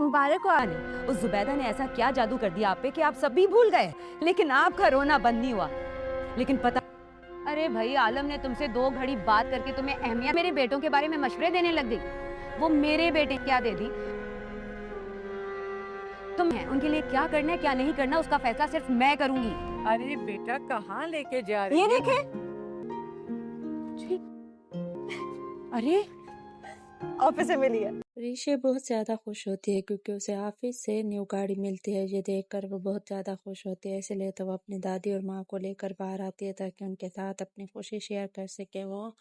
मुबारक हो आने। उस जुबैदा ने ऐसा क्या जादू कर दिया आप पे कि आप सब भी भूल गए, लेकिन आपका रोना बंद नहीं हुआ। लेकिन पता, अरे भाई आलम ने तुमसे 2 घड़ी बात करके तुम्हें अहमियत मेरे बेटों के बारे में मशवरे देने लग गई। वो मेरे बेटे क्या दे दी, तुम हैं उनके लिए क्या करना है क्या नहीं करना उसका फैसला सिर्फ मैं करूंगी। अरे बेटा कहाँ लेके जा रही ये है? देखें, अरे ऑफिस से मिली है। ऋषि बहुत ज़्यादा खुश होती है क्योंकि उसे ऑफिस से न्यू गाड़ी मिलती है। ये देखकर वो बहुत ज़्यादा खुश होती है, इसलिए तो वो अपनी दादी और माँ को लेकर बाहर आती है ताकि उनके साथ अपनी खुशी शेयर कर सके। वो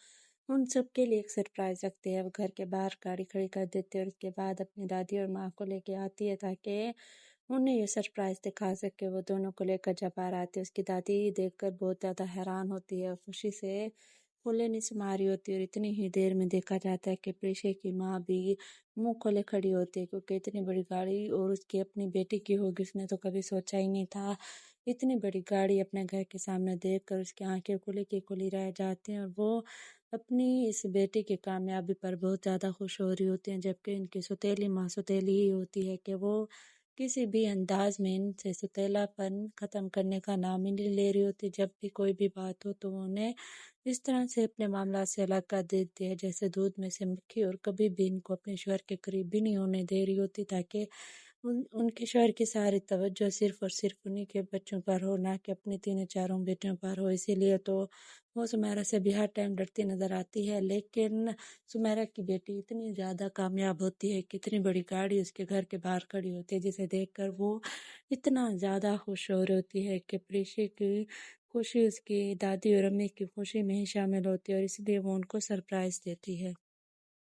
उन सब के लिए एक सरप्राइज रखती है। वो घर के बाहर गाड़ी खड़ी कर देती है और उसके बाद अपनी दादी और माँ को लेके आती है ताकि उन्हें ये सरप्राइज दिखा सके। वो दोनों को लेकर जब बाहर आती है, उसकी दादी देखकर बहुत ज़्यादा हैरान होती है और खुशी से फूले नहीं समा रही होती है। और इतनी ही देर में देखा जाता है कि प्रीशे की माँ भी मुंह खोले खड़ी होती है क्योंकि इतनी बड़ी गाड़ी और उसकी अपनी बेटी की होगी, उसने तो कभी सोचा ही नहीं था। इतनी बड़ी गाड़ी अपने घर के सामने देखकर उसकी आंखें खुली की खुली रह जाती हैं और वो अपनी इस बेटी की कामयाबी पर बहुत ज़्यादा खुश हो रही होती हैं। जबकि इनकी सौतेली माँ सौतेली ही होती है कि वो किसी भी अंदाज में इनसे सौतेलापन ख़त्म करने का नाम ही नहीं ले रही होती। जब भी कोई भी बात हो तो वो उन्हें इस तरह से अपने मामला से अलग कर देती है जैसे दूध में से मक्खी, और कभी भी इनको अपने शौहर के करीब भी नहीं होने दे रही होती ताकि उनके शौहर की सारी तवज्जो सिर्फ और सिर्फ उन्हीं के बच्चों पर हो, ना कि अपनी तीनों चारों बेटियों पर हो। इसीलिए तो वो सुमेरा से भी हर टाइम डरती नजर आती है। लेकिन सुमेरा की बेटी इतनी ज़्यादा कामयाब होती है कि इतनी बड़ी गाड़ी उसके घर के बाहर खड़ी होती है जिसे देखकर वो इतना ज़्यादा खुश हो रही होती है कि प्रीशि की खुशी उसकी दादी और अम्मी की खुशी में ही शामिल होती है और इसलिए वो उनको सरप्राइज देती है।